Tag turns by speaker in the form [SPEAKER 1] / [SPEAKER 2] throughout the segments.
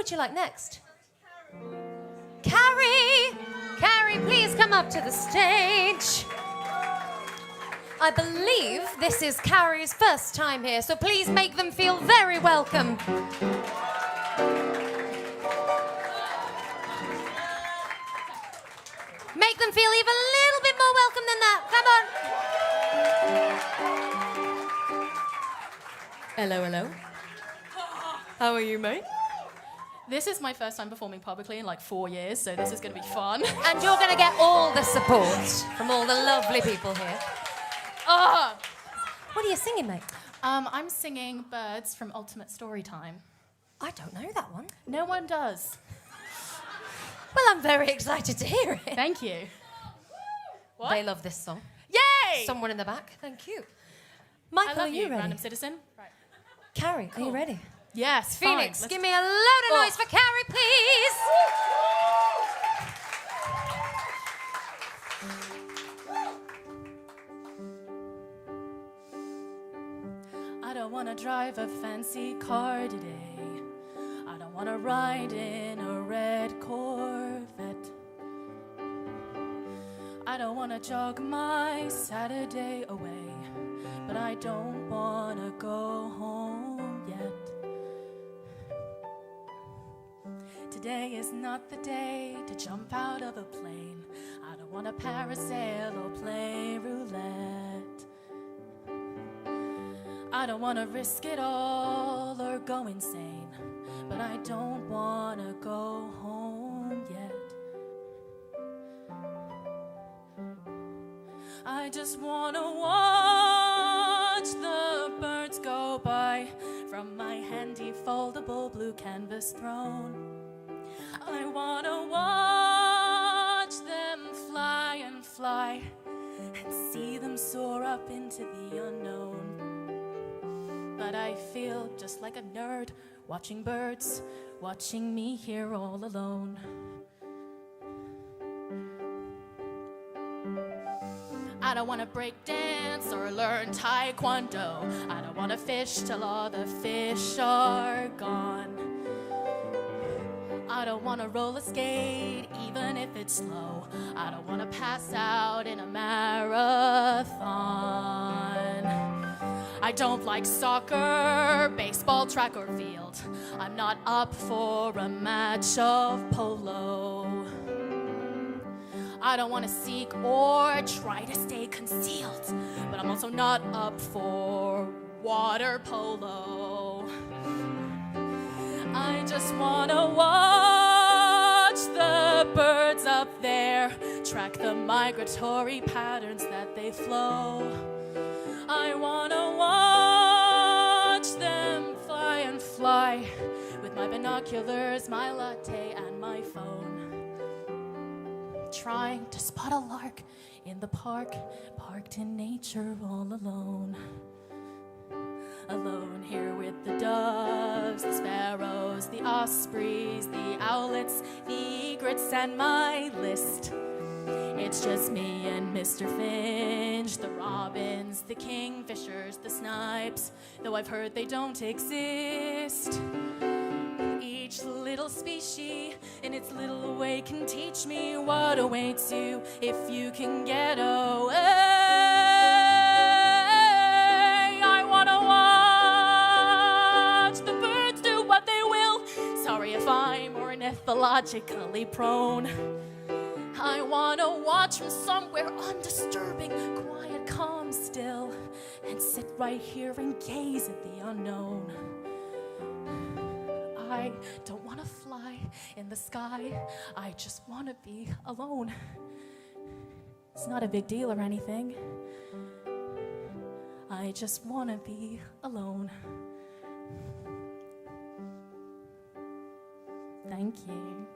[SPEAKER 1] would you like next? Carrie! Carrie, please come up to the stage. I believe this is Carrie's first time here, so please make them feel very welcome. Make them feel even a little bit more welcome than that. Come on. Hello, hello. How are you, mate?
[SPEAKER 2] This is my first time performing publicly in like 4 years, so this is going to be fun.
[SPEAKER 1] And you're going to get all the support from all the lovely people here. What are you singing, mate?
[SPEAKER 2] I'm singing Birds from Ultimate Storytime.
[SPEAKER 1] I don't know that one.
[SPEAKER 2] No one does.
[SPEAKER 1] Well, I'm very excited to hear it.
[SPEAKER 2] Thank you. What?
[SPEAKER 1] They love this song.
[SPEAKER 2] Yay!
[SPEAKER 1] Someone in the back. Thank you. Michael,
[SPEAKER 2] I love
[SPEAKER 1] are you ready?
[SPEAKER 2] random citizen. Right.
[SPEAKER 1] Carrie,
[SPEAKER 2] Cool.
[SPEAKER 1] are you ready?
[SPEAKER 2] Yes,
[SPEAKER 1] Phoenix,
[SPEAKER 2] fine.
[SPEAKER 1] give me a load of noise for Carrie, please.
[SPEAKER 2] I don't want to drive a fancy car today. I don't want to ride in a red Corvette. I don't want to jog my Saturday away, but I don't want to go home yet. Today is not the day to jump out of a plane. I don't want to parasail or play roulette. I don't want to risk it all or go insane, but I don't want to go home yet. I just want to watch the birds go by from my handy foldable blue canvas throne. I want to watch them fly and fly and see them soar up into the unknown. But I feel just like a nerd watching birds, watching me here all alone. I don't want to break dance or learn taekwondo. I don't want to fish till all the fish are gone. I don't want to roller skate even if it's slow. I don't want to pass out in a marathon. I don't like soccer, baseball, track or field. I'm not up for a match of polo. I don't want to seek or try to stay concealed, but I'm also not up for water polo. I just want to watch the birds up there, track the migratory patterns that they flow. I want to watch them fly and fly with my binoculars, my latte, and my phone. Trying to spot a lark in the park, parked in nature all alone. Alone here with the doves, the sparrows, the ospreys, the owlets, the egrets, and my list. It's just me and Mr. Finch, the robins, the kingfishers, the snipes, though I've heard they don't exist. Each little species in its little way can teach me what awaits you if you can get away. I want to watch the birds do what they will. Sorry if I'm ornithologically prone. I want to watch from somewhere undisturbing, quiet, calm, still, and sit right here and gaze at the unknown. I don't want to fly in the sky. I just want to be alone. It's not a big deal or anything. I just want to be alone. Thank you.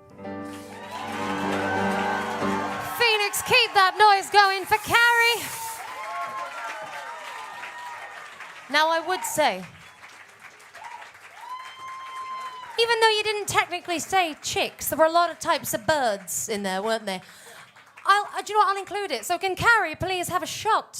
[SPEAKER 1] Phoenix, keep that noise going for Carrie. Now, I would say, even though you didn't technically say chicks, there were a lot of types of birds in there, weren't there? Do you know what? I'll include it. So can Carrie please have a shot?